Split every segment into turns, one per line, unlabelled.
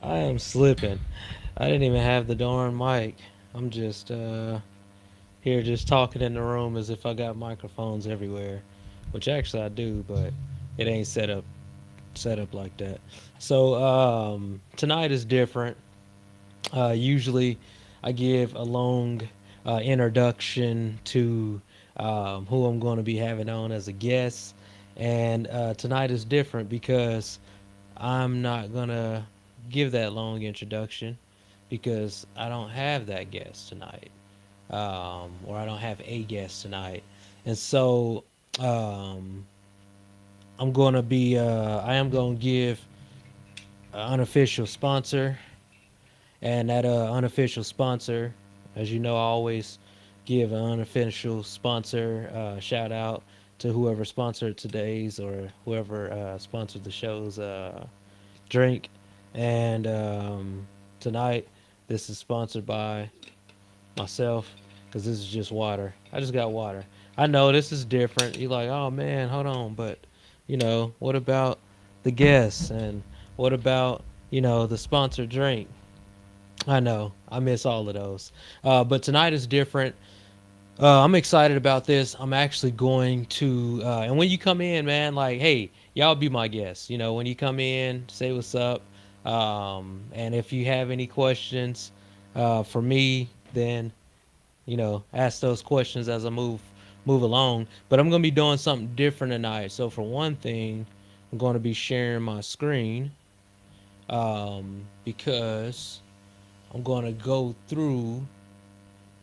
I am slipping. I didn't even have the darn mic. I'm just here just talking in the room as if I got microphones everywhere, which actually I do, but it ain't set up like that. So tonight is different. Usually, I give a long introduction to who I'm going to be having on as a guest, and tonight is different because I'm not gonna give that long introduction because I don't have that guest tonight, or I don't have a guest tonight, and so um, I am gonna give an unofficial sponsor, and that unofficial sponsor, as you know, I always give an unofficial sponsor shout out to whoever sponsored today's or whoever sponsored the show's drink. And tonight, this is sponsored by myself because this is just water. I just got water. I know this is different. You're like, oh man, hold on. But, what about the guests? And what about, the sponsored drink? I know. I miss all of those. But tonight is different. I'm excited about this. I'm actually going to, and when you come in, man, like, hey, y'all be my guests. When you come in, say what's up. And if you have any questions for me, then ask those questions as I move along. But I'm gonna be doing something different tonight. So for one thing, I'm going to be sharing my screen because I'm going to go through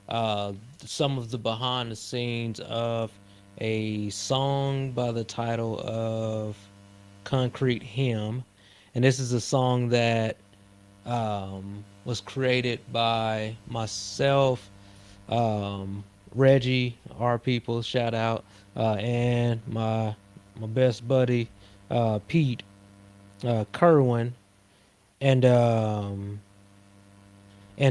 some of the behind the scenes of a song by the title of Concrete Hymn. And this is a song that was created by myself, Reggie, our people, shout out, and my best buddy, Pete Kerwin. And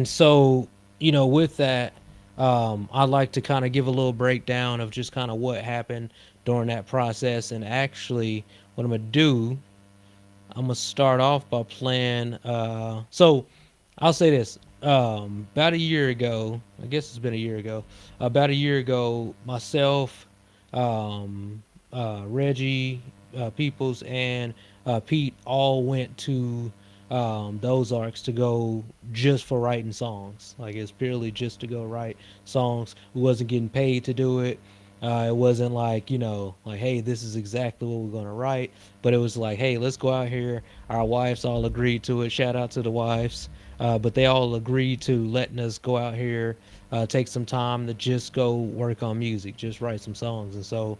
so, with that, I'd like to kind of give a little breakdown of just kind of what happened during that process. And actually, what I'm going to do, I'm going to start off by playing. So, I'll say this. About a year ago, I guess it's been a year ago, about a year ago, myself, Reggie Peoples, and Pete all went to the Ozarks to go just for writing songs. Like it's purely just to go write songs. We wasn't getting paid to do it. It wasn't like like hey, this is exactly what we're gonna write. But it was like hey, let's go out here. Our wives all agreed to it. Shout out to the wives. But they all agreed to letting us go out here, take some time to just go work on music, just write some songs. And so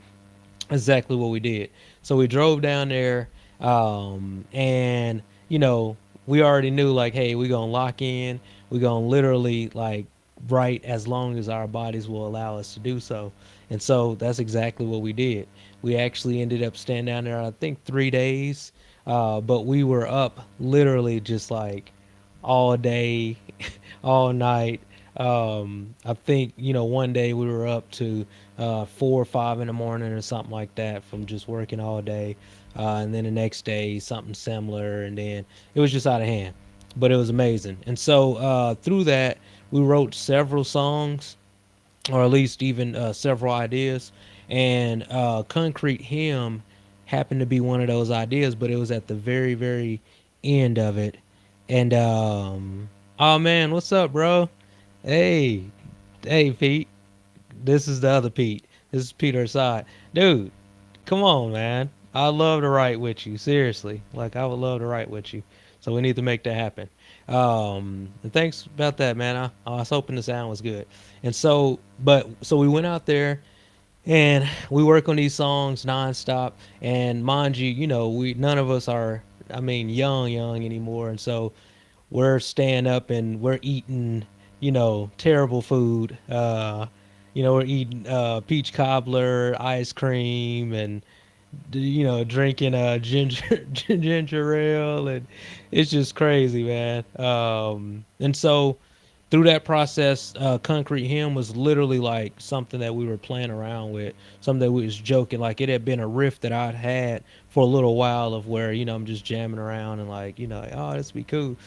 exactly what we did. So we drove down there, and we already knew like, hey, we're gonna lock in. We're gonna literally like write as long as our bodies will allow us to do so. And so that's exactly what we did. We actually ended up staying down there, I think 3 days, but we were up literally just like all day, all night. I think one day we were up to 4 or 5 in the morning or something like that from just working all day, and then the next day something similar, and then it was just out of hand, but it was amazing. And so through that, we wrote several songs, or at least even several ideas, and Concrete Hymn happened to be one of those ideas, but it was at the very, very end of it. And oh man, what's up, bro? Hey, hey, Pete. This is the other Pete. This is Peter Side. Dude, come on, man. I'd love to write with you. Seriously. Like, I would love to write with you. So we need to make that happen. And thanks about that, man. I was hoping the sound was good. And so we went out there and we work on these songs nonstop. And mind you, we none of us are, I mean, young anymore. And so we're staying up and we're eating, terrible food. We're eating peach cobbler, ice cream, and drinking ginger ginger ale, and it's just crazy, man. And so through that process, Concrete Hymn was literally like something that we were playing around with, something that we was joking. Like it had been a riff that I'd had for a little while of where, I'm just jamming around and like, like, oh, this would be cool.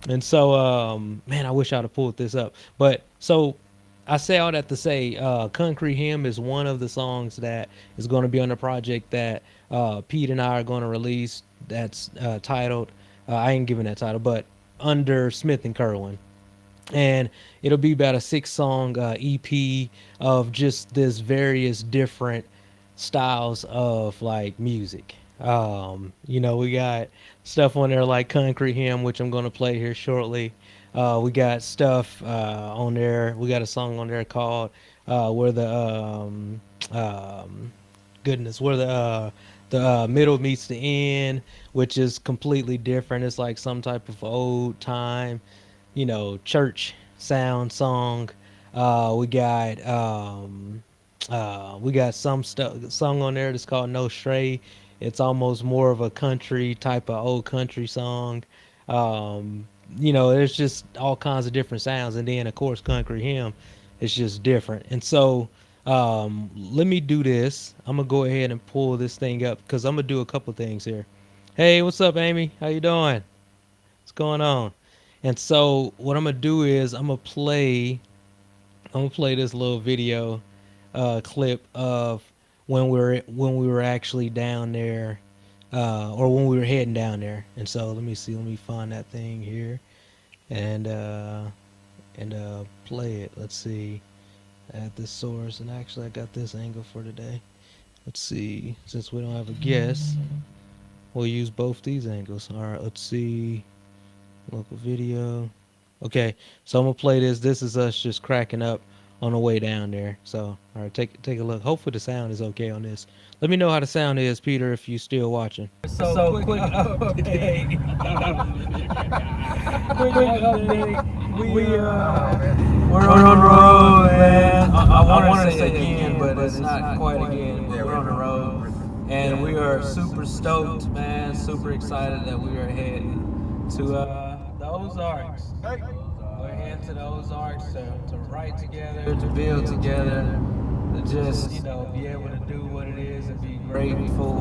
And so, man, I wish I'd have pulled this up. But so I say all that to say, Concrete Hymn is one of the songs that is going to be on the project that Pete and I are going to release. That's titled, I ain't giving that title, but Under Smith and Kerwin, and it'll be about a 6 song EP of just this various different styles of like music. We got stuff on there like Concrete Hymn, which I'm gonna play here shortly. We got stuff on there. We got a song on there called "Where the goodness, where the middle meets the end," which is completely different. It's like some type of old time, church sound song. We got some stuff song on there that's called No Stray. It's almost more of a country type of old country song. There's just all kinds of different sounds, and then of course Concrete Hymn is just different. And so let me do this. I'm gonna go ahead and pull this thing up because I'm gonna do a couple things here. Hey, what's up, Amy? How you doing? What's going on? And so what I'm gonna do is I'm gonna play this little video clip of when we were actually down there, or when we were heading down there. And so let me see, let me find that thing here and play it. Let's see. Add this source, and actually I got this angle for today. Let's see. Since we don't have a guest, we'll use both these angles. All right. Let's see. Local video. Okay, so I'm gonna play this. This is us just cracking up on the way down there. So, all right, take a look. Hopefully the sound is okay on this. Let me know how the sound is, Peter, if you still watching.
So quick update. Quick update. We're on the road, man. I want to say again, but it's not quite again. We're on the road, and we are super stoked, man. Super excited that we are heading to the Ozarks. We're heading to the Ozarks to write together, to build together, to just be able to do what it is and be grateful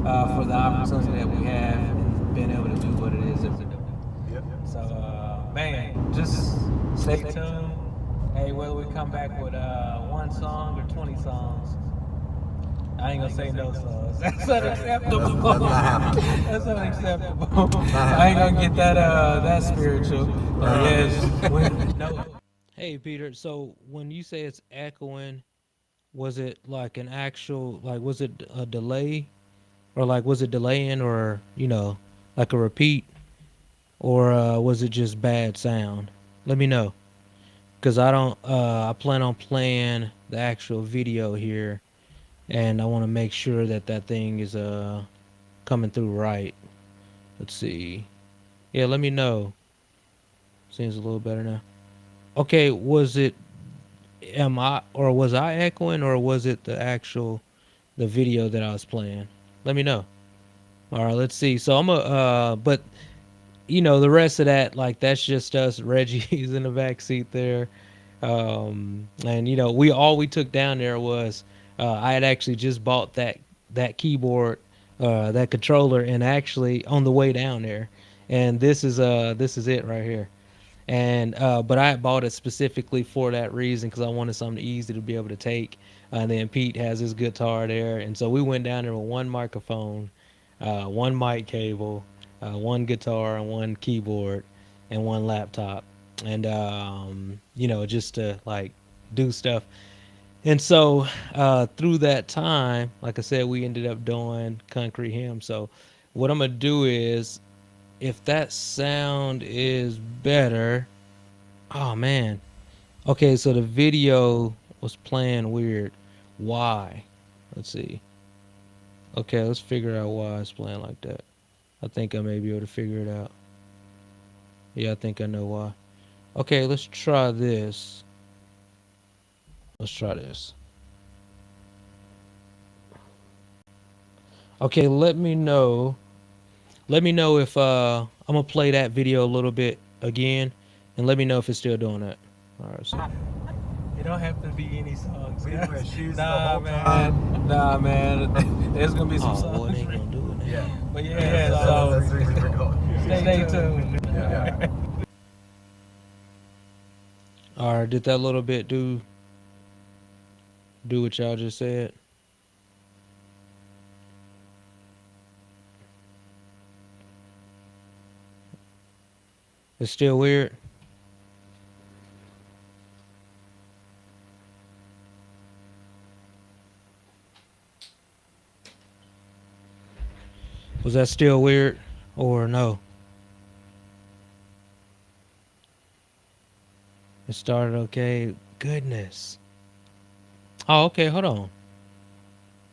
for the opportunity that we have and being able to do what it is that we're doing. So, man, just stay tuned. Hey, whether we come back with one song or 20 songs, I ain't gonna say no songs. That's unacceptable. That's unacceptable. I ain't gonna get that spiritual. No.
Hey, Peter. So when you say it's echoing, was it like an actual, like, was it a delay, or like was it delaying, or like a repeat, or was it just bad sound? Let me know, cause I don't. I plan on playing the actual video here, and I want to make sure that that thing is coming through right. Let's see. Yeah, let me know. Seems a little better now. Okay, was I echoing, or was it the video that I was playing? Let me know. All right, let's see. So I'm a but the rest of that, like, that's just us. Reggie's in the back seat there. And we took down there was I had actually just bought that keyboard, that controller, and actually on the way down there. And this is it right here. And but I bought it specifically for that reason, because I wanted something easy to be able to take. And then Pete has his guitar there, and so we went down there with one microphone, one mic cable, one guitar, and one keyboard, and one laptop, and just to like do stuff. And so through that time, like I said, we ended up doing Concrete Hymn. So what I'm gonna do is, if that sound is better. Oh man. Okay, so the video was playing weird. Why? Let's see. Okay, let's figure out why it's playing like that. I think I may be able to figure it out. Yeah, I think I know why. Okay, let's try this. Let's try this. Okay, let me know. Let me know if I'm gonna play that video a little bit again, and let me know if it's still doing that. All right, so
It don't have to be any songs.
We didn't wear shoes the
Nah,
whole
man.
time.
Nah, man. There's gonna be some
oh, well,
songs.
it ain't gonna do it now.
Yeah.
But yeah, so
that's the reason we're going.
stay tuned.
Yeah.
All right, did that little bit do what y'all just said? It's still weird. Was that still weird or no? It started okay. Goodness. Oh, okay, hold on.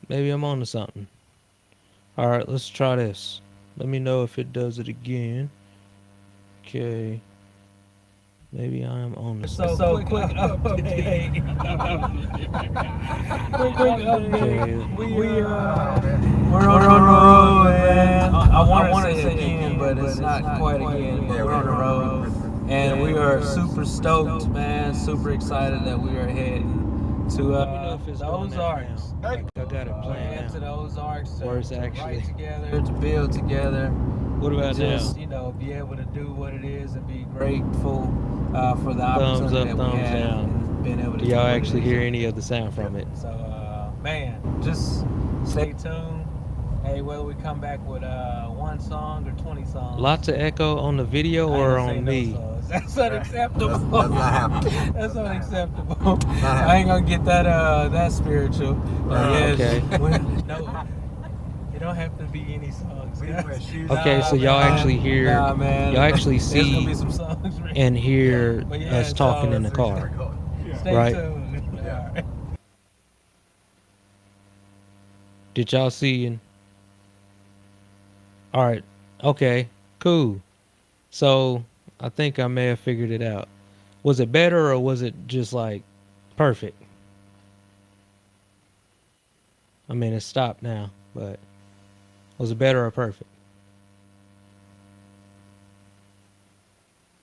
Maybe I'm on to something. All right, let's try this. Let me know if it does it again. Okay. Maybe I am on to something.
So quick update. quick update. We're on the road, man. I want to say again, but it's not quite again. But we're on the road, and we are super stoked, man. Super excited that we are heading to
Let me know if it's
the
doing that
Ozarks.
now. Like, I got it planned
To the
out.
Ozarks to
Where's
to
actually?
write together, to build together.
What about
Just
now?
be able to do what it is and be grateful for the
Thumbs
opportunity
up,
that we
thumbs
have
down.
and being able to
Do
do
y'all
what it
actually
is.
hear any of the sound from it?
So man, just stay tuned. Hey, whether we come back with one song or 20 songs.
Lots of echo on the video
I ain't
or
gonna say
on
no
me?
songs. That's unacceptable.
That's not happening.
That's unacceptable.
Not
I ain't gonna get that spiritual.
Okay.
No, it don't have to be any songs.
We didn't wear shoes.
Okay, so y'all
man.
actually hear,
Nah, man.
y'all actually
There's gonna
see
be some songs.
and hear
But yeah,
us
so
talking in the
That's the reason we're
car.
going.
Stay
right.
tuned.
Yeah.
All right.
Did y'all see? And all right, okay, cool. So I think I may have figured it out. Was it better or was it just like perfect? I mean, it stopped now, but was it better or perfect?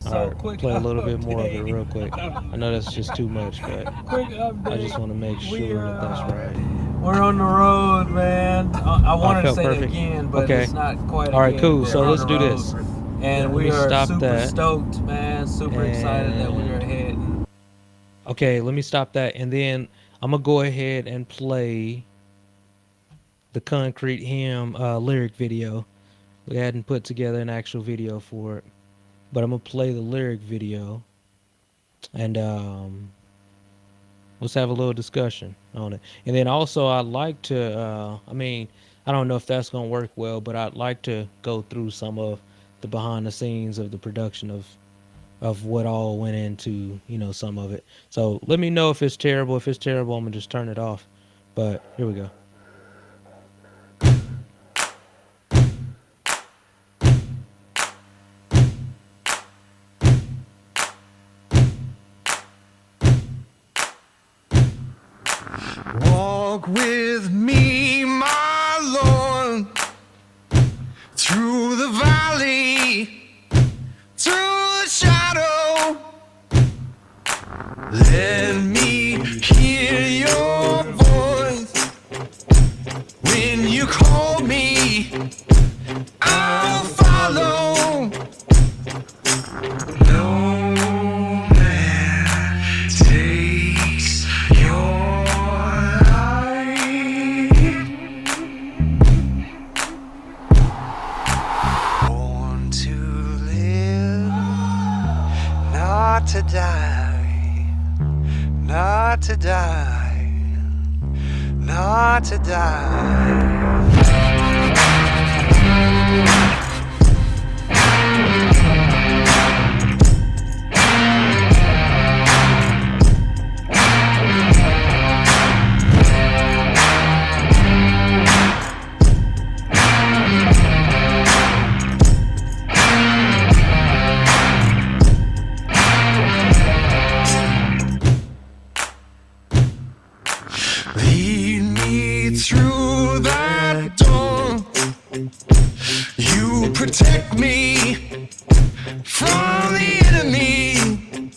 So
All right,
quick
play a little bit more of it
update.
real quick. I know that's just too much, but
Quick update.
I just want to make sure that that's right.
We're on the road, man. I wanted to
felt
say
perfect.
it again, but
Okay.
it's not quite
All right,
again.
cool.
We're
So
on
let's
the
do
road,
this.
And
Let
we
me
are
stop
super
that.
stoked, man. Super excited that we are heading.
Okay, let me stop that, and then I'm gonna go ahead and play the Concrete Hymn lyric video. We hadn't put together an actual video for it, but I'm gonna play the lyric video, and let's have a little discussion on it. And then also, I'd like to, I mean, I don't know if that's gonna work well, but I'd like to go through some of the behind the scenes of the production of what all went into, some of it. So let me know if it's terrible. If it's terrible, I'm gonna just turn it off. But here we go.
Walk with me, my Lord, through the valley, through the shadow. Let me hear your voice when you call me. I'll follow. No man takes your born to live, not to die, not to die, not to die. Lead me through that door. You protect me from the enemy.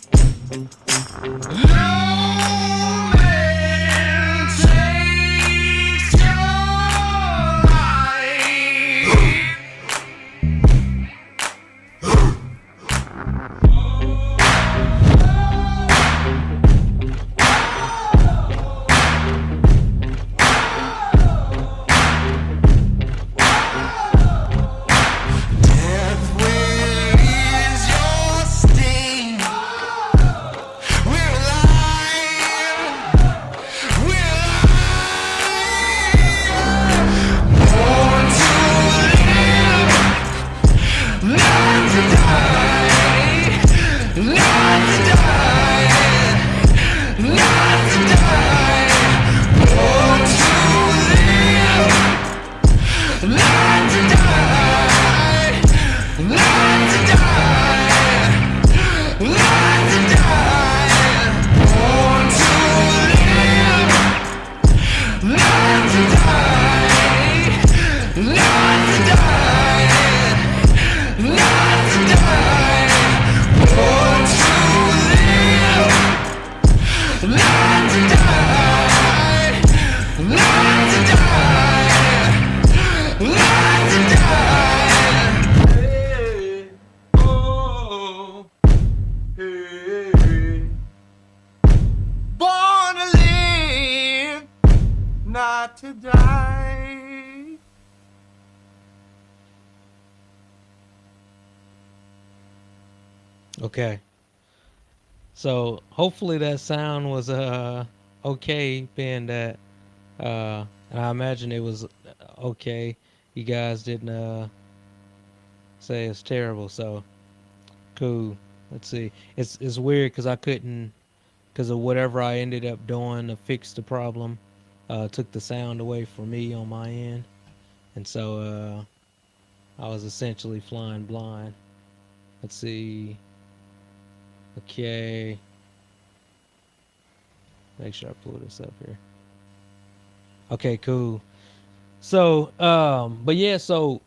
Okay. So hopefully that sound was okay, being that and I imagine it was okay. You guys didn't say it's terrible, so cool. Let's see. It's weird because I couldn't, because of whatever I ended up doing to fix the problem, took the sound away from me on my end, and so I was essentially flying blind. Let's see. Okay, make sure I pull this up here. Okay, cool. So, but yeah, so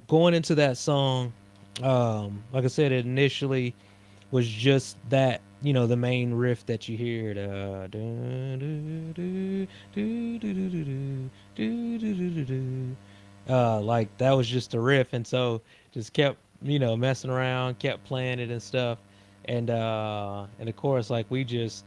going into that song, like I said, it initially was just that, the main riff that you hear, the like that was just a riff, and so just kept, messing around, kept playing it and stuff, and of course, like we just,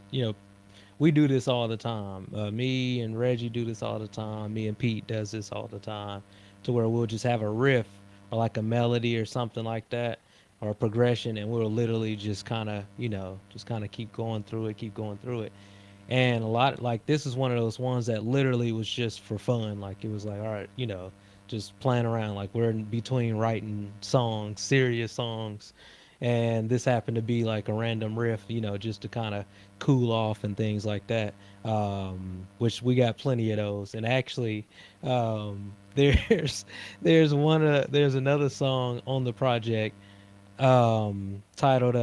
we do this all the time. Me and Reggie do this all the time. Me and Pete does this all the time, to where we'll just have a riff or like a melody or something like that, or a progression, and we'll literally just kind of, just kind of keep going through it, keep going through it. And a lot, like, this is one of those ones that literally was just for fun. Like, it was like, all right, just playing around. Like, we're in between writing songs, serious songs, and this happened to be like a random riff, just to kind of cool off and things like that. Which we got plenty of those. And actually, there's there's another song on the project, titled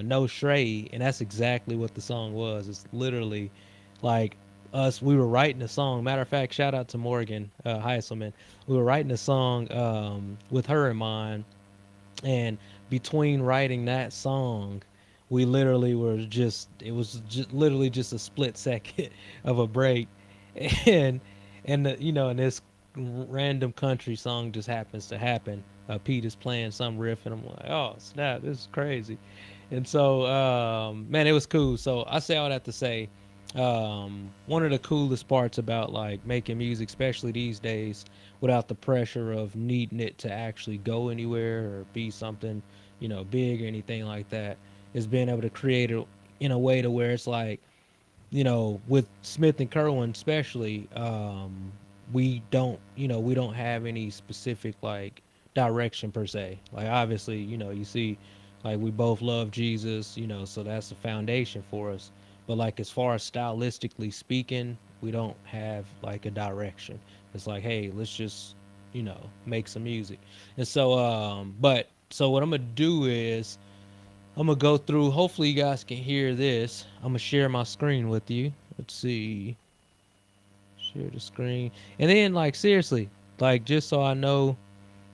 No Stray, and that's exactly what the song was. It's literally like us. We were writing a song. Matter of fact, shout out to Morgan Heiselman. We were writing a song with her in mind, and between writing that song, we literally were just, it was just literally just a split second of a break, and and this random country song just happens to happen. Pete is playing some riff, and I'm like, oh snap, this is crazy. And so, man, it was cool. So I say all that to say, one of the coolest parts about like making music, especially these days, without the pressure of needing it to actually go anywhere or be something, big or anything like that, is being able to create it in a way to where it's like, with Smith and Kerwin especially, we don't, we don't have any specific like direction per se. Like obviously, you see, like we both love Jesus, so that's the foundation for us. But like as far as stylistically speaking, we don't have like a direction. It's like, hey, let's just, make some music. And so, but so what I'm gonna do is I'm gonna go through. Hopefully, you guys can hear this. I'm gonna share my screen with you. Let's see, share the screen, and then like seriously, like just so I know,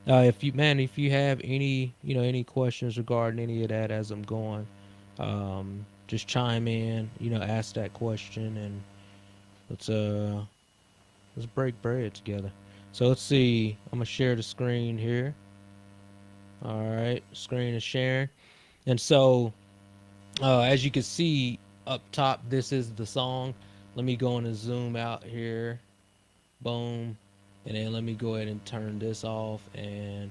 if you man, if you have any, any questions regarding any of that as I'm going, just chime in. Ask that question, and let's uh let's break bread together. So let's see. I'm gonna share the screen here. All right, screen is sharing, and so as you can see up top, this is the song. Let me go and zoom out here. Boom. And then let me go ahead and turn this off and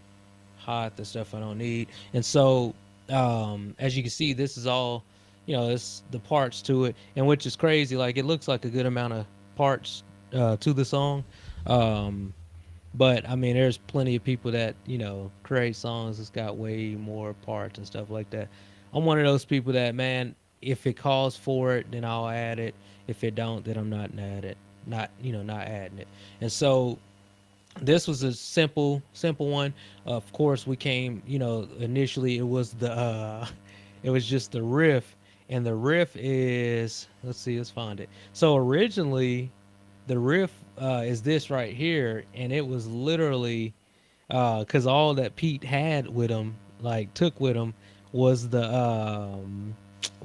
hide the stuff I don't need. And so, as you can see, this is all, it's the parts to it, and which is crazy. Like it looks like a good amount of parts to the song. Um, but I mean, there's plenty of people that, create songs that's got way more parts and stuff like that. I'm one of those people that, man, if it calls for it, then I'll add it. If it don't, then I'm not add it. Not, not adding it. And so this was a simple one. Of course, we came, initially it was the it was just the riff, and the riff is, let's see, let's find it. So originally the riff is this right here, and it was literally because all that Pete had with him, like took with him, was the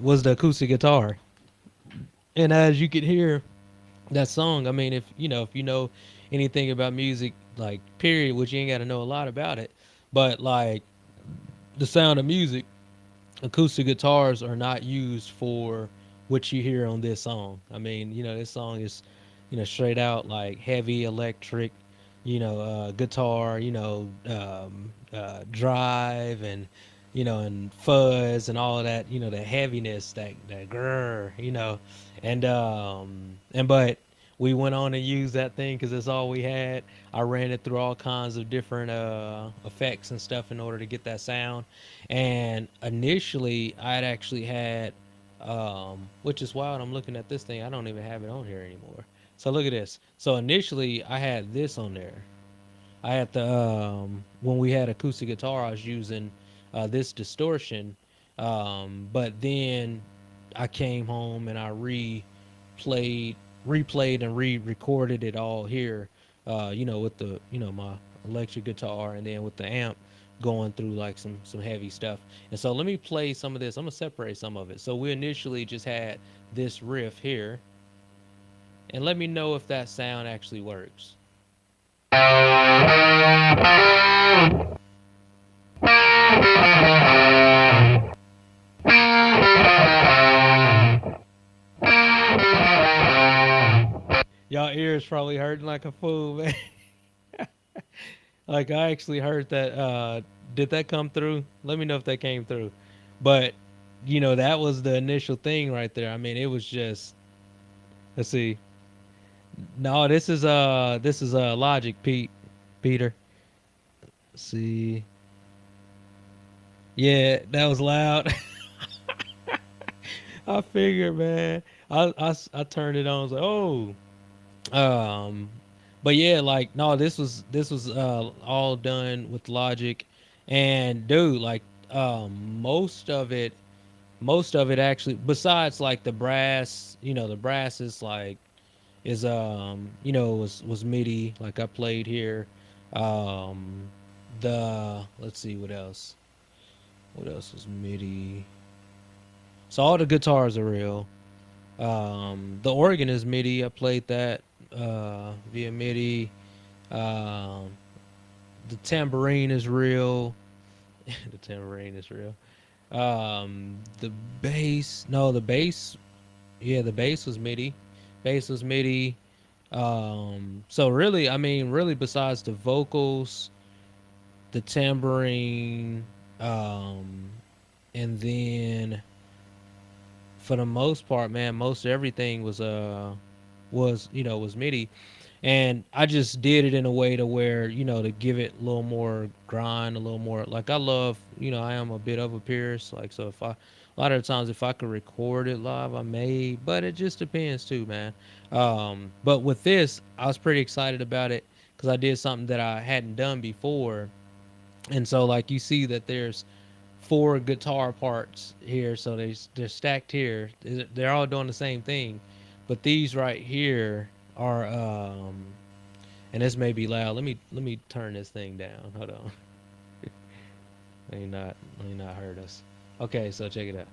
acoustic guitar. And as you could hear that song, I mean, if you know anything about music, like period, which you ain't got to know a lot about it, but like the sound of music, acoustic guitars are not used for what you hear on this song. I mean, this song is, straight out like heavy electric, guitar, drive, and and fuzz and all of that, the heaviness, that grr, and but we went on and used that thing because that's all we had. I ran it through all kinds of different effects and stuff in order to get that sound. And initially, I'd actually had, which is wild. I'm looking at this thing. I don't even have it on here anymore. So look at this. So initially, I had this on there. I had the when we had acoustic guitar, I was using this distortion, but then I came home and I replayed and re-recorded it all here, with the my electric guitar, and then with the amp going through like some heavy stuff. And so let me play some of this. I'm gonna separate some of it. So we initially just had this riff here, and let me know if that sound actually works. Y'all ears probably hurting like a fool, man. Like I actually heard that. Did that come through? Let me know if that came through. But that was the initial thing right there. I mean, it was just. Let's see. No, this is Logic, Peter. Let's see. Yeah, that was loud. I figured, man. I turned it on. I was like, oh. Um, but yeah, like no, this was all done with Logic, and dude, like most of it actually, besides like the brass, the brass is like is was MIDI, like I played here. Um, the let's see what else. What else was MIDI? So all the guitars are real. The organ is MIDI. I played that via MIDI. Um, the tambourine is real. The tambourine is real. The bass, no, the bass, yeah, the bass was MIDI. Bass was MIDI. So really, I mean, really, besides the vocals, the tambourine, um, and then for the most part, man, most everything was MIDI, and I just did it in a way to where to give it a little more grind, a little more like I love. I am a bit of a purist, like so. If I a lot of the times if I could record it live, I may, but it just depends too, man. But with this, I was pretty excited about it because I did something that I hadn't done before, and so like you see that there's four guitar parts here, so they're stacked here. They're all doing the same thing, but these right here are and this may be loud. Let me turn this thing down. Hold on. Let me not hurt us. Okay, so check it out.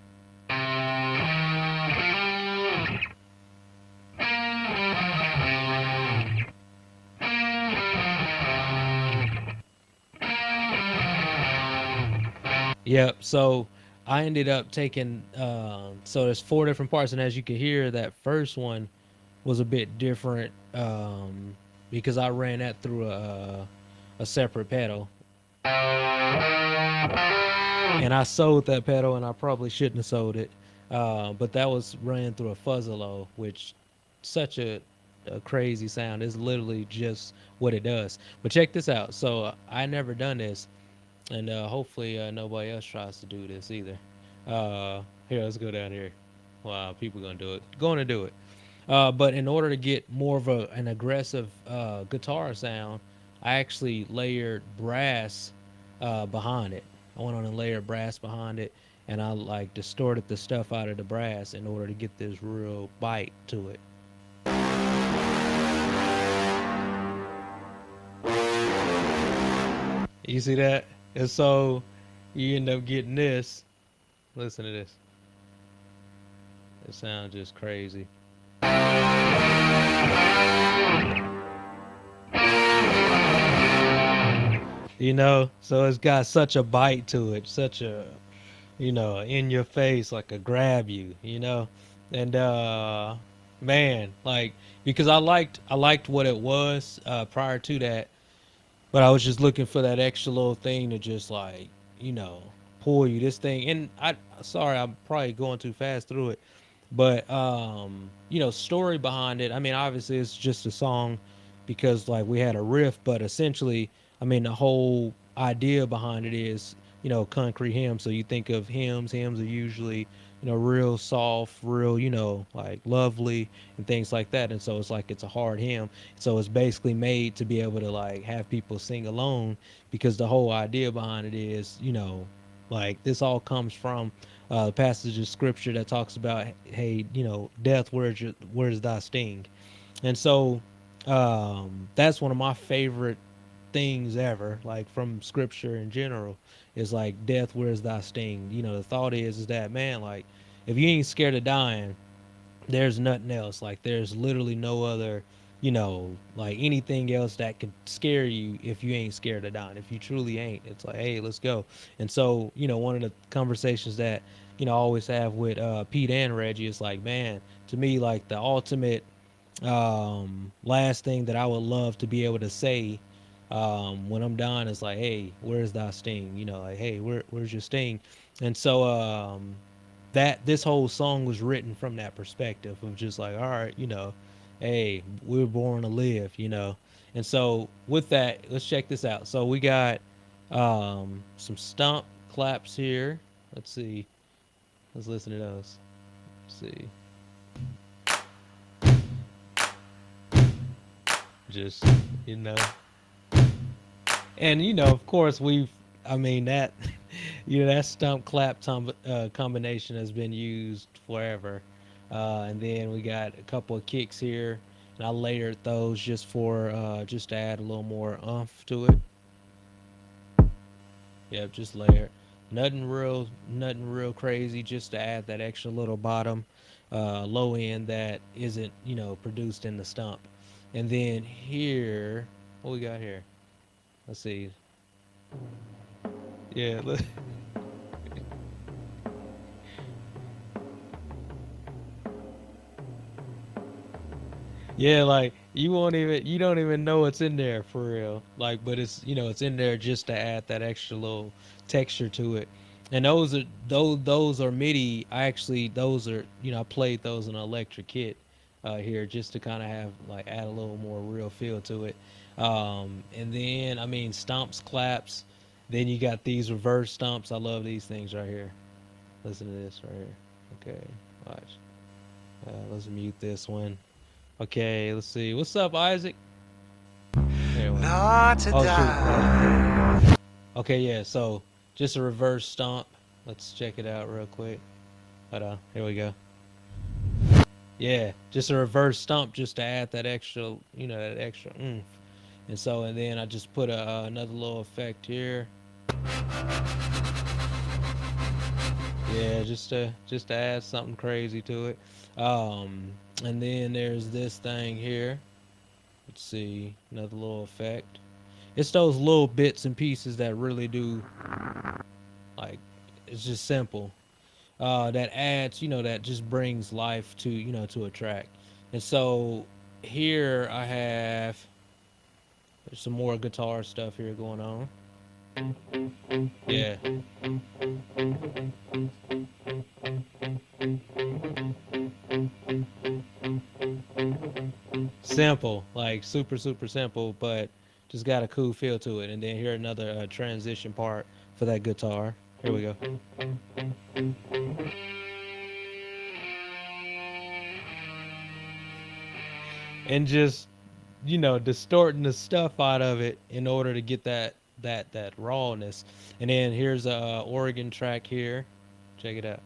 Yep. So I ended up taking so there's four different parts, and as you can hear, that first one was a bit different because I ran that through a separate pedal, and I sold that pedal, and I probably shouldn't have sold it, but that was ran through a Fuzzalo, which such a crazy sound. It's literally just what it does. But check this out. So I never done this, and hopefully nobody else tries to do this either. Here, let's go down here. Wow, people gonna do it. Going to do it. But in order to get more of an aggressive guitar sound, I actually layered brass behind it. I went on and layered brass behind it, and I like distorted the stuff out of the brass in order to get this real bite to it. You see that? And so you end up getting this. Listen to this. It sounds just crazy. So it's got such a bite to it, such a, in your face, like a grab you. And man, like because I liked what it was prior to that, but I was just looking for that extra little thing to just like, pull you. This thing, and I sorry, I'm probably going too fast through it, but you know, story behind it. I mean, obviously it's just a song because like we had a riff, but essentially, I mean, the whole idea behind it is, you know, country hymns. So you think of hymns. Hymns are usually, you know, real soft, real, you know, like lovely and things like that. And so it's like it's a hard hymn. So it's basically made to be able to like have people sing along because the whole idea behind it is, you know, like this all comes from the passage of scripture that talks about, hey, you know, death, where's thy sting? And so that's one of my favorite things ever, like from scripture in general, is like death, where's thy sting? You know, the thought is that man, like if you ain't scared of dying, there's nothing else. Like there's literally no other, you know, like anything else that could scare you if you ain't scared of dying. If you truly ain't, it's like, hey, let's go. And so, you know, one of the conversations that, you know, I always have with Pete and Reggie is like, man, to me, like the ultimate last thing that I would love to be able to say when I'm dying is like, hey, where's thy sting? You know, like, hey, where's your sting? And so that this whole song was written from that perspective of just like, all right, you know, hey, we were born to live, you know. And so with that, let's check this out. So we got some stomp claps here. Let's see. Let's listen to those. Let's see. Just, you know. And you know, of course, I mean that, you know, that stump clap combination has been used forever. And then we got a couple of kicks here, and I layered those just for just to add a little more umph to it. Yep, just layer. Nothing real crazy, just to add that extra little bottom, low end that isn't, you know, produced in the stump. And then here, what we got here? Let's see. Yeah, look. Yeah, like you don't even know it's in there for real. Like, but it's, you know, it's in there just to add that extra little texture to it. And those are MIDI. I actually those are, you know, I played those in an electric kit here just to kind of have like add a little more real feel to it. And then I mean stomps, claps. Then you got these reverse stomps. I love these things right here. Listen to this right here. Okay, watch. Let's mute this one. Okay, let's see. What's up, Isaac? There we go.
Not to
Oh,
die.
shoot. Okay, yeah, so just a reverse stomp. Let's check it out real quick. Hold on. Here we go. Yeah, just a reverse stomp just to add that extra, you know, that extra oomph. And so, and then I just put another little effect here. Yeah, just to add something crazy to it. And then there's this thing here. Let's see, another little effect. It's those little bits and pieces that really do, like, it's just simple. That adds, you know, that just brings life to, you know, to a track. And so here I have there's some more guitar stuff here going on. Yeah. Simple, like super simple, but just got a cool feel to it. And then here another transition part for that guitar. Here we go. And just, you know, distorting the stuff out of it in order to get that rawness. And then here's a organ track here. Check it out.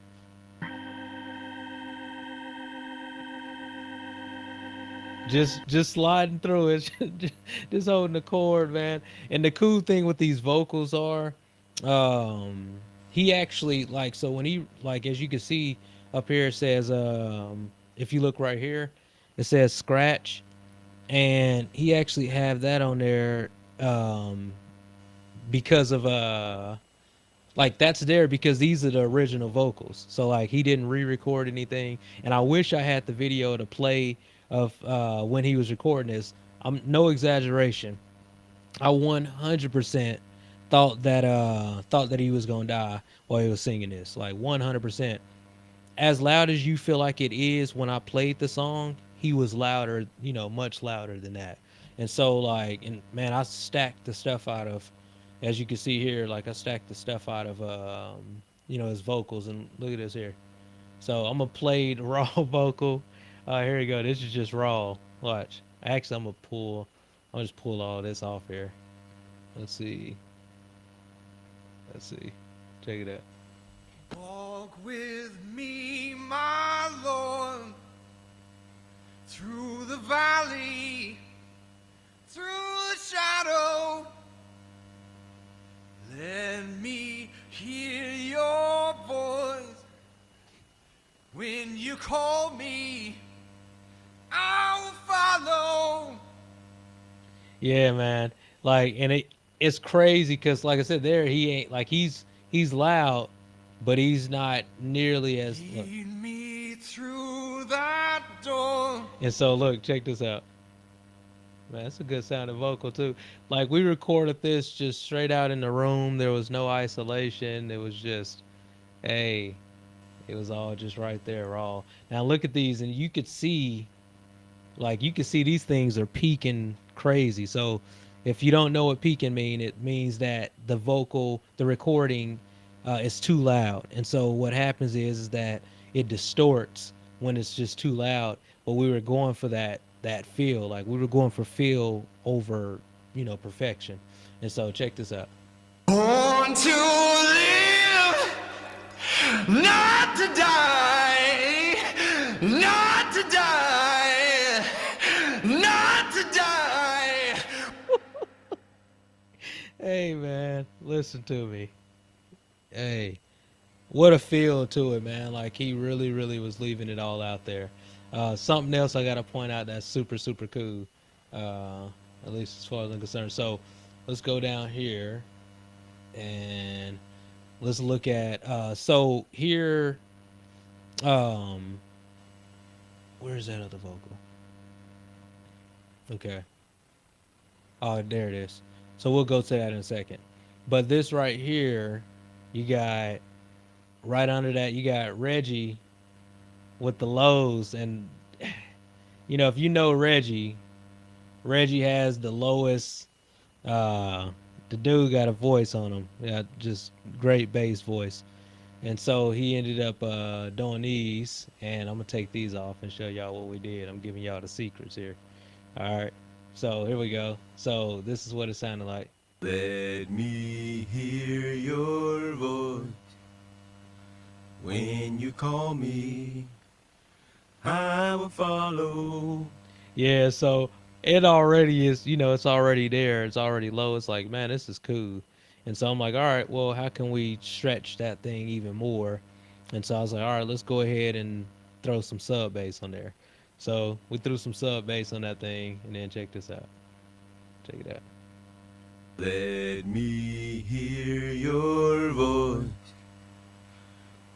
Just sliding through it, just holding the chord, man. And the cool thing with these vocals are, he actually like so when he like as you can see up here it says if you look right here, it says scratch, and he actually have that on there because of like that's there because these are the original vocals. So like he didn't re-record anything, and I wish I had the video to play of when he was recording this. I'm no exaggeration. I 100% thought that he was gonna die while he was singing this. Like 100%. As loud as you feel like it is when I played the song, he was louder, much louder than that. And so like, and man, I stacked the stuff out of, as you can see here, like I stacked the stuff out of, his vocals. And look at this here. So I'm gonna play the raw vocal. Here we go. This is just raw. Watch. Actually, I'll just pull all this off here. Let's see. Let's see. Check it out.
Walk with me, my Lord, through the valley, through the shadow. Let me hear your voice. When you call me, I'll follow.
Yeah, man. Like, and it's crazy because, like I said, there he ain't like he's loud, but he's not nearly as. Look.
Lead me through that door.
And so, look, check this out. Man, that's a good sounding vocal too. Like we recorded this just straight out in the room. There was no isolation. It was just, hey, it was all just right there, raw. Now look at these, and you could see, like you can see these things are peaking crazy. So if you don't know what peaking mean, it means that the recording is too loud. And so what happens is that it distorts when it's just too loud. But we were going for that feel, like we were going for feel over, perfection. And so check this out.
Born to live, not to die, not to die, not to die.
Hey man, listen to me. Hey, what a feel to it, man. Like he really, really was leaving it all out there. Something else I gotta point out that's super, super cool. At least as far as I'm concerned. So let's go down here and let's look at so here where's that other vocal? Okay. Oh, there it is. So we'll go to that in a second. But this right here, you got right under that, you got Reggie with the lows. And if you know Reggie has the lowest. The dude got a voice on him. Yeah, just great bass voice. And so he ended up doing these, and I'm gonna take these off and show y'all what we did. I'm giving y'all the secrets here. All right. So here we go. So this is what it sounded like.
Let me hear your voice when you call me. I will follow.
Yeah, so it already is, it's already there. It's already low. It's like, man, this is cool. And so I'm like, all right, well, how can we stretch that thing even more? And so I was like, all right, let's go ahead and throw some sub bass on there. So we threw some sub bass on that thing, and then check this out. Check it out.
Let me hear your voice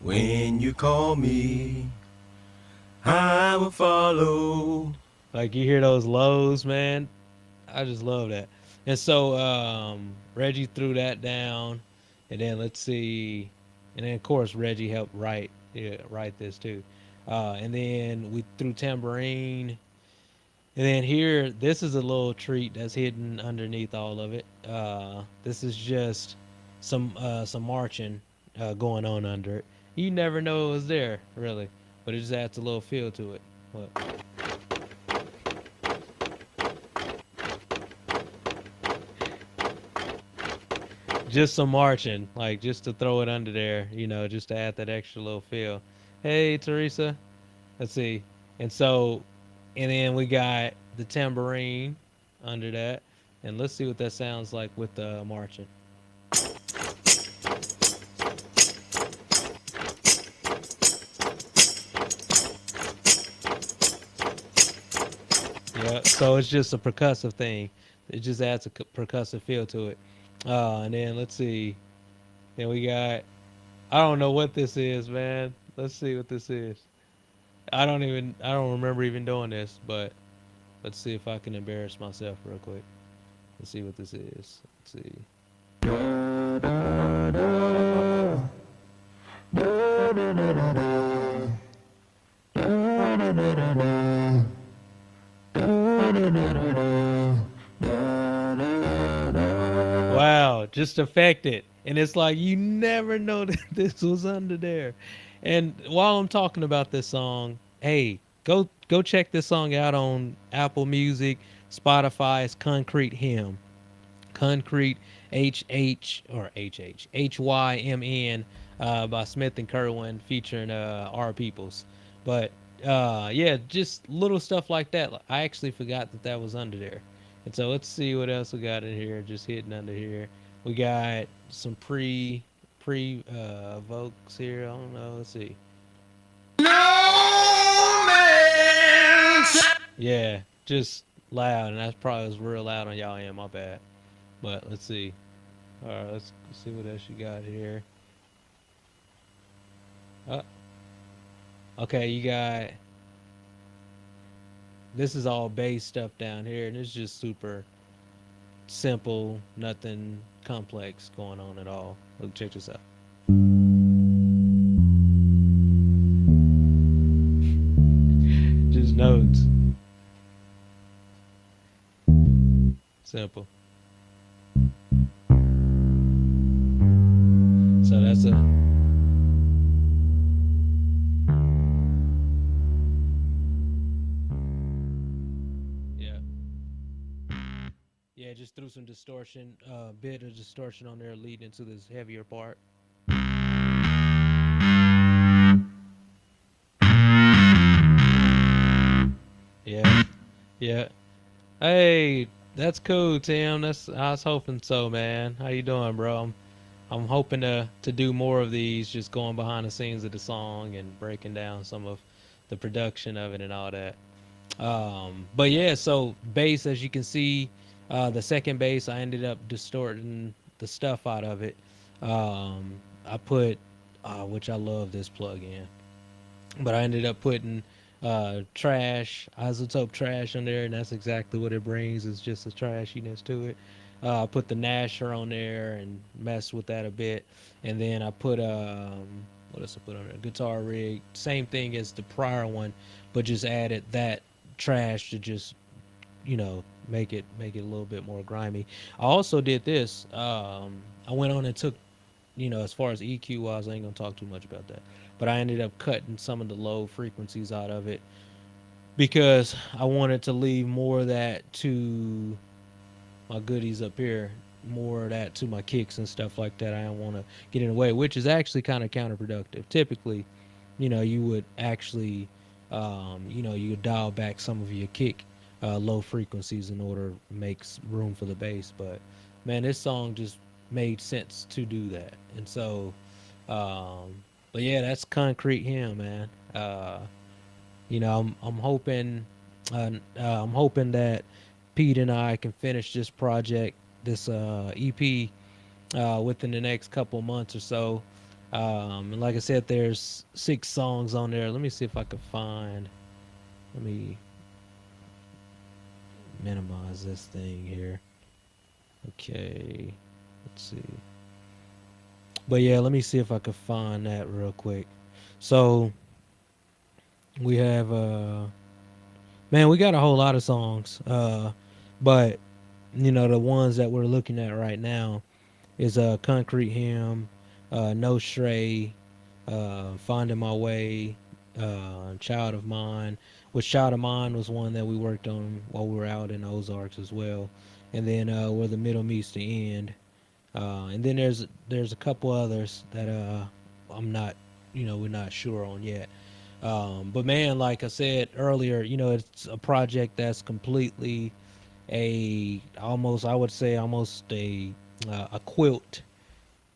when you call me. I will follow.
Like you hear those lows, man. I just love that. And so Reggie threw that down, and then let's see, and then of course Reggie helped write this too. And then we threw tambourine, and then here this is a little treat that's hidden underneath all of it. This is just some marching going on under it. You never know it was there really, but it just adds a little feel to it. Look. Just some marching, like just to throw it under there, just to add that extra little feel. Hey, Teresa. Let's see. And so, and then we got the tambourine under that. And let's see what that sounds like with the marching. Yeah, so it's just a percussive thing. It just adds a percussive feel to it. And then let's see. Then we got, I don't know what this is, man. Let's see what this is. I don't remember even doing this, but let's see if I can embarrass myself real quick. Let's see what this is. Let's see. just affected. And it's like you never know that this was under there. And while I'm talking about this song, hey, go check this song out on Apple Music, Spotify. It's Concrete Hymn. Concrete HYMN by Smith and Kerwin featuring R Peoples. But yeah, just little stuff like that. I actually forgot that that was under there. And so let's see what else we got in here. Just hidden under here. We got some pre vocals here. I don't know. Let's see.
No man's
Yeah, just loud, and that's probably was real loud on y'all end. My bad. But let's see. All right, let's see what else you got here. Uh, okay, you got this is all bass stuff down here, and it's just super simple, nothing complex going on at all. Look, check this out. Just notes. Simple. So that's a yeah. Yeah, just threw some distortion, bit of distortion on there leading into this heavier part. Yeah. Yeah. Hey, that's cool, Tim. That's I was hoping so, man. How you doing, bro? I'm hoping to do more of these, just going behind the scenes of the song and breaking down some of the production of it and all that. But yeah, so bass, as you can see, the second bass, I ended up distorting the stuff out of it. I put, which I love this plug-in, but I ended up putting trash, isotope trash on there, and that's exactly what it brings. It's just a trashiness to it. I put the Nasher on there and messed with that a bit, and then I put what else I put on there? Guitar rig, same thing as the prior one, but just added that trash to just make it a little bit more grimy. I also did this. I went on and took as far as EQ wise, I ain't gonna talk too much about that. But I ended up cutting some of the low frequencies out of it because I wanted to leave more of that to my goodies up here, more of that to my kicks and stuff like that. I don't want to get in the way, which is actually kind of counterproductive. Typically, you would actually, you would dial back some of your kick low frequencies in order to make room for the bass. But man, this song just made sense to do that. And so, but yeah, that's Concrete Hymn, man. I'm hoping, I'm hoping that Pete and I can finish this project, this EP, within the next couple months or so. And like I said, there's 6 songs on there. Let me see if I can find. Let me minimize this thing here. Okay, let's see. But yeah, let me see if I can find that real quick. So we have man, we got a whole lot of songs. But the ones that we're looking at right now is Concrete Hymn, No Stray, Finding My Way, Child of Mine, which Child of Mine was one that we worked on while we were out in Ozarks as well. And then Where the Middle Meets the End. And then there's a couple others that I'm not, we're not sure on yet. But man, like I said earlier, it's a project that's completely I would say almost a quilt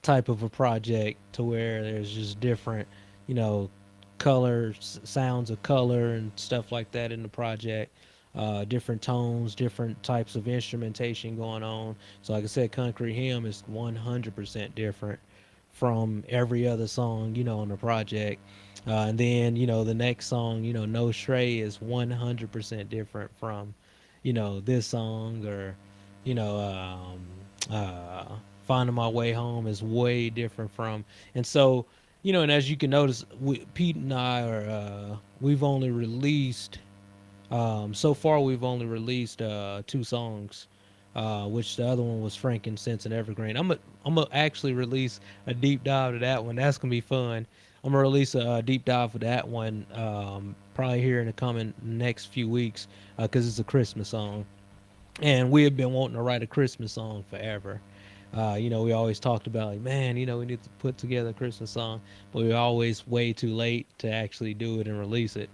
type of a project, to where there's just different, colors, sounds of color and stuff like that in the project. Different tones, different types of instrumentation going on. So like I said, Concrete Hymn is 100% different from every other song, on the project. And then, the next song, No Stray, is 100% different from, this song, or, Finding My Way Home is way different from. And so, and as you can notice, Pete and I we've only released, so far we've only released 2 songs which the other one was Frankincense and Evergreen. I'm gonna actually release a deep dive to that one. That's gonna be fun. I'm gonna release a deep dive for that one probably here in the coming next few weeks because it's a Christmas song, and we have been wanting to write a Christmas song forever. We always talked about like, man, we need to put together a Christmas song, but we're always way too late to actually do it and release it.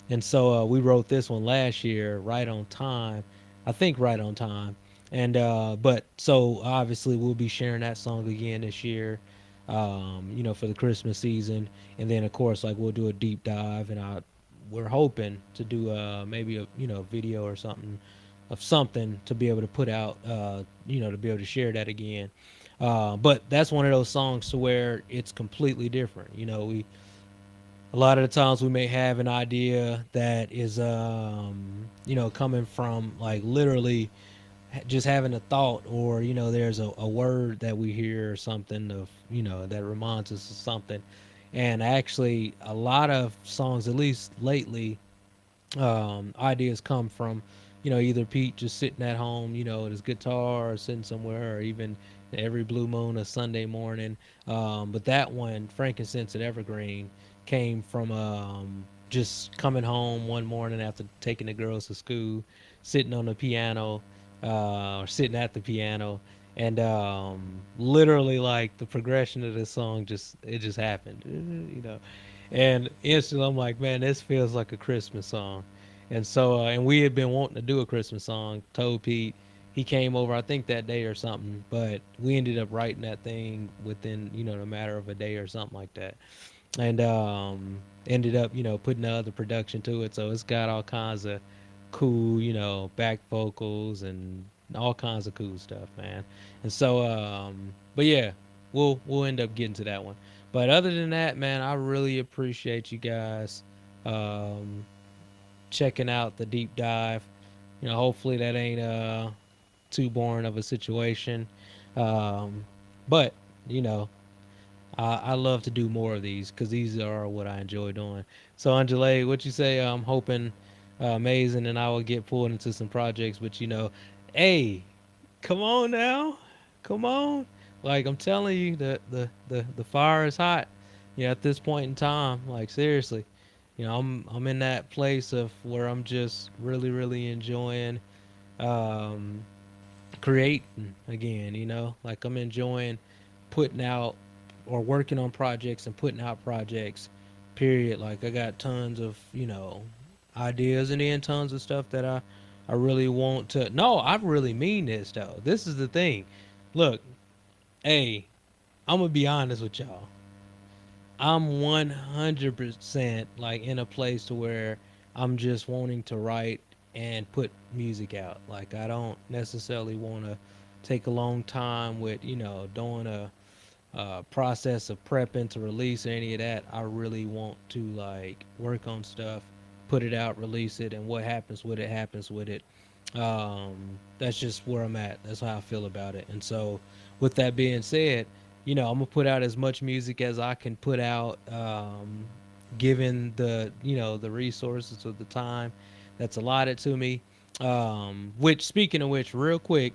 And so we wrote this one last year, right on time. I think right on time. And but so obviously we'll be sharing that song again this year, for the Christmas season. And then of course like we'll do a deep dive, and we're hoping to do maybe a video or something of something to be able to put out, to be able to share that again. But that's one of those songs to where it's completely different. We a lot of the times we may have an idea that is coming from like literally just having a thought, or there's a word that we hear or something of that reminds us of something. And actually a lot of songs, at least lately, ideas come from either Pete just sitting at home with his guitar, or sitting somewhere, or even every blue moon a Sunday morning. But that one, Frankincense and Evergreen, came from just coming home one morning after taking the girls to school, sitting on the piano, or sitting at the piano, and literally like the progression of this song just happened, and instantly I'm like, man, this feels like a Christmas song. And so and we had been wanting to do a Christmas song. Told Pete, he came over I think that day or something, but we ended up writing that thing within a matter of a day or something like that. And ended up putting the other production to it, so it's got all kinds of cool back vocals and all kinds of cool stuff, man. And so but yeah, we'll end up getting to that one. But other than that, man, I really appreciate you guys um checking out the deep dive. Hopefully that ain't too boring of a situation. But you know I love to do more of these because these are what I enjoy doing. So, Angela, what you say? I'm hoping Amazing and I will get pulled into some projects, but hey, come on now, come on! Like I'm telling you, the fire is hot. At this point in time, like seriously, I'm in that place of where I'm just really really enjoying um, creating again. Like I'm enjoying putting out or working on projects and putting out projects, period. Like I got tons of ideas, and then tons of stuff that I really want to. No, I really mean this though. This is the thing. Look, hey, I'm gonna be honest with y'all. I'm 100% like in a place to where I'm just wanting to write and put music out. Like I don't necessarily want to take a long time with doing a process of prepping to release or any of that. I really want to like work on stuff, put it out, release it, and what happens with it happens with it. That's just where I'm at. That's how I feel about it. And so, with that being said, I'm gonna put out as much music as I can put out, given the the resources of the time that's allotted to me. Which, speaking of which, real quick,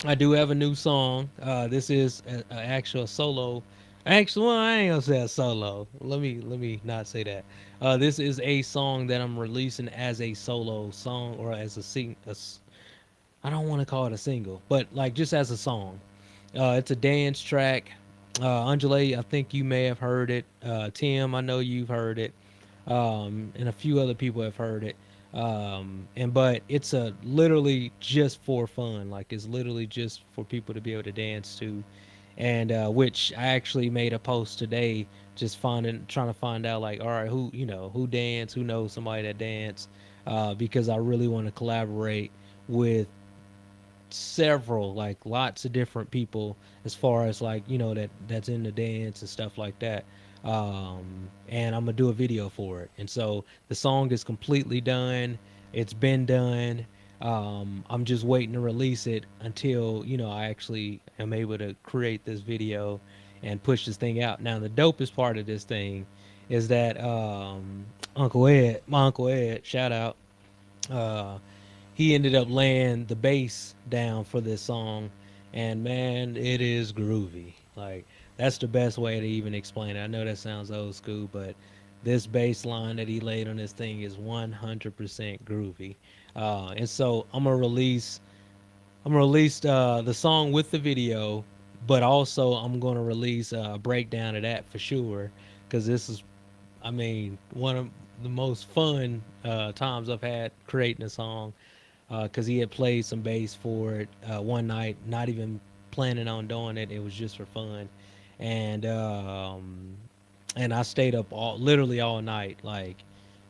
I do have a new song. This is a actual solo. Actually, well, I ain't gonna say a solo. Let me not say that. This is a song that I'm releasing as a solo song, or as I don't want to call it a single, but like just as a song. It's a dance track. Angela, I think you may have heard it. Tim, I know you've heard it. And a few other people have heard it. And but it's a literally just for fun. Like it's literally just for people to be able to dance to. And which I actually made a post today, just trying to find out like, all right, who dance, who knows somebody that dance, because I really want to collaborate with several, like lots of different people, as far as like that's in the dance and stuff like that. And I'm gonna do a video for it, and so the song is completely done. It's been done. I'm just waiting to release it until I actually am able to create this video and push this thing out. Now the dopest part of this thing is that my uncle Ed, shout out, uh he ended up laying the bass down for this song, and man, it is groovy. Like that's the best way to even explain it. I know that sounds old school, but this bass line that he laid on this thing is 100% groovy. And so I'm gonna release the song with the video, but also I'm gonna release a breakdown of that for sure, because this is, I mean, one of the most fun times I've had creating a song. Because he had played some bass for it one night, not even planning on doing it. It was just for fun, and I stayed up literally all night, like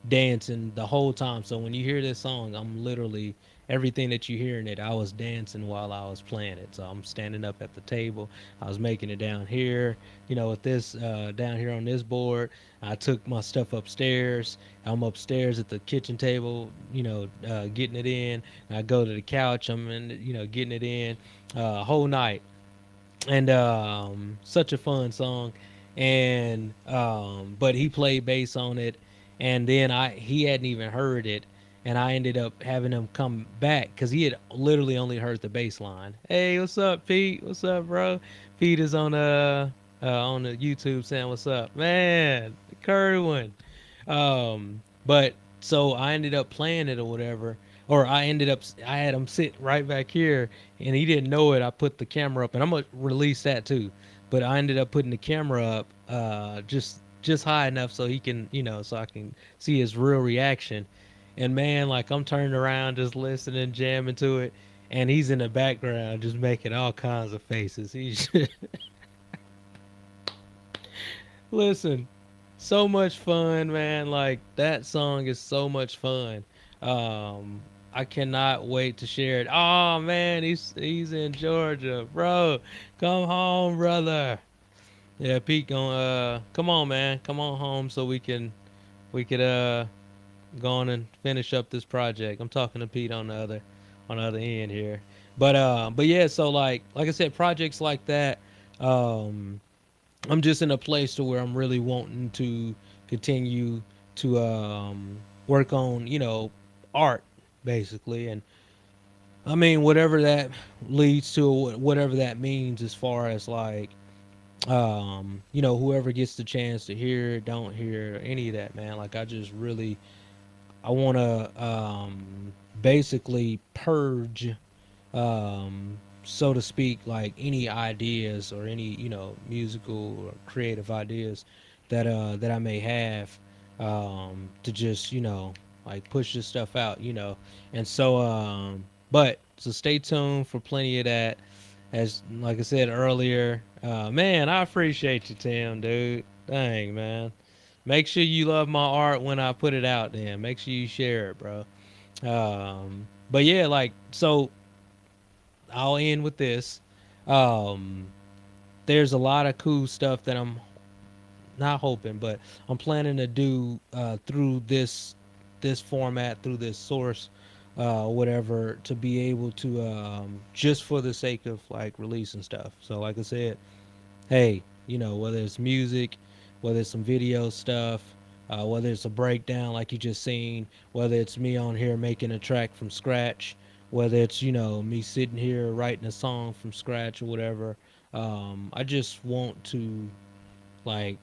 dancing the whole time. So when you hear this song, I'm literally everything that you hear in it. I was dancing while I was playing it. So I'm standing up at the table. I was making it down here, with this down here on this board. I took my stuff upstairs. I'm upstairs at the kitchen table, getting it in. I go to the couch. I'm in, getting it in whole night, and such a fun song. And but he played bass on it, and then he hadn't even heard it, and I ended up having him come back because he had literally only heard the bass line. Hey, what's up, Pete? What's up, bro? Pete is on the YouTube saying what's up, man. Kerwin. But so I ended up playing it or whatever, or I had him sit right back here, and he didn't know it. I put the camera up, and I'm gonna release that too. But I ended up putting the camera up, just high enough so he can, so I can see his real reaction. And man, like I'm turning around, just listening, jamming to it, and he's in the background, just making all kinds of faces. He's listen, so much fun, man. Like that song is so much fun. I cannot wait to share it. Oh man, he's in Georgia, bro. Come home, brother. Yeah, Pete, going come on, man, come on home so we could go on and finish up this project. I'm talking to Pete on the other end here, but yeah, so like I said, projects like that. Um, I'm just in a place to where I'm really wanting to continue to work on, art basically. And I mean, whatever that leads to, whatever that means, as far as like, whoever gets the chance to hear it, don't hear any of that, man. Like, I just really, I want to basically purge, so to speak, like any ideas or any musical or creative ideas that I may have, to just like push this stuff out, and so but so stay tuned for plenty of that. As like I said earlier, man, I appreciate you, Tim, dude. Dang, man. Make sure you love my art when I put it out. Then make sure you share it, bro. But yeah, like so I'll end with this. Um, there's a lot of cool stuff that I'm not hoping, but I'm planning to do through this format, through this source, whatever, to be able to just for the sake of like releasing stuff. So like I said, hey, whether it's music, whether it's some video stuff, whether it's a breakdown like you just seen, whether it's me on here making a track from scratch, whether it's me sitting here writing a song from scratch or whatever. I just want to like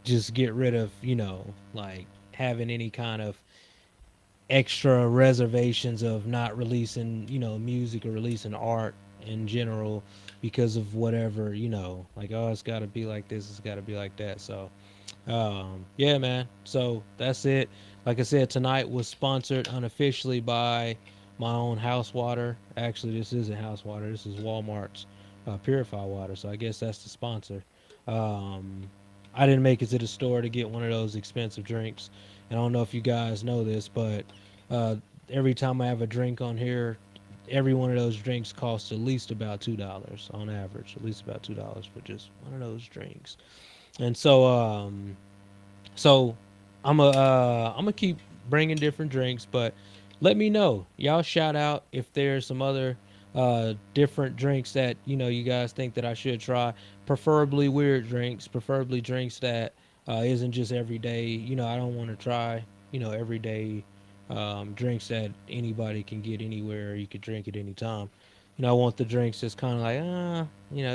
just get rid of like having any kind of extra reservations of not releasing music or releasing art in general because of whatever, like, oh, it's got to be like this, it's got to be like that. So yeah, man, so that's it. Like I said, tonight was sponsored unofficially by my own house water. Actually, this isn't house water, this is Walmart's purified water, so I guess that's the sponsor. um I didn't make it to the store to get one of those expensive drinks. And I don't know if you guys know this, but uh, every time I have a drink on here, every one of those drinks costs at least about $2 on average. At least about $2 for just one of those drinks. And so I'm gonna keep bringing different drinks, but let me know. Y'all shout out if there's some other different drinks that you guys think that I should try. Preferably weird drinks. Preferably drinks that isn't just everyday. I don't want to try everyday drinks that anybody can get anywhere. You could drink at any time. I want the drinks that's kind of like,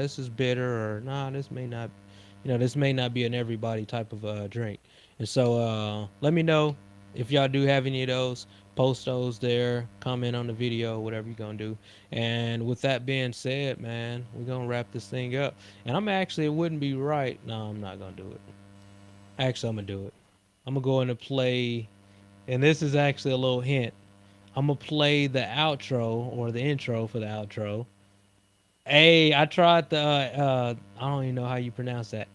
this is bitter, or nah, this may not, this may not be an everybody type of drink. And so, let me know if y'all do have any of those. Post those there, comment on the video, whatever you're gonna do. And with that being said, man, we're gonna wrap this thing up. And it wouldn't be right. No, I'm not gonna do it. Actually, I'm gonna do it. I'm gonna go in and play, and this is actually a little hint. I'm gonna play the outro or the intro for the outro. Hey, I tried the I don't even know how you pronounce that.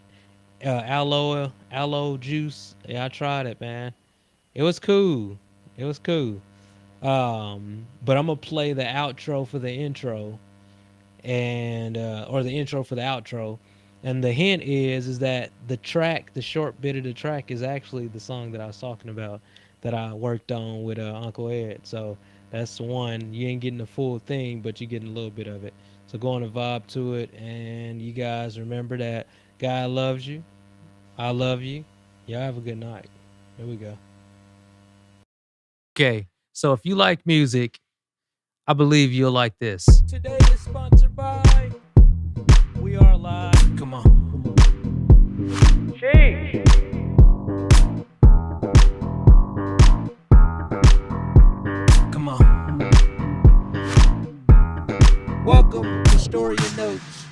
Aloe juice. Yeah, I tried it, man. It was cool. It was cool. But I'm gonna play the outro for the intro, and or the intro for the outro. And the hint is that the short bit of the track is actually the song that I was talking about that I worked on with Uncle Ed. So that's the one. You ain't getting the full thing, but you're getting a little bit of it. So go on and vibe to it. And you guys remember that God loves you. I love you. Y'all have a good night. Here we go. Okay, so if you like music, I believe you'll like this. Today is sponsored by We Are Live. Come on. Sheesh. Come on. Welcome to Story and Notes.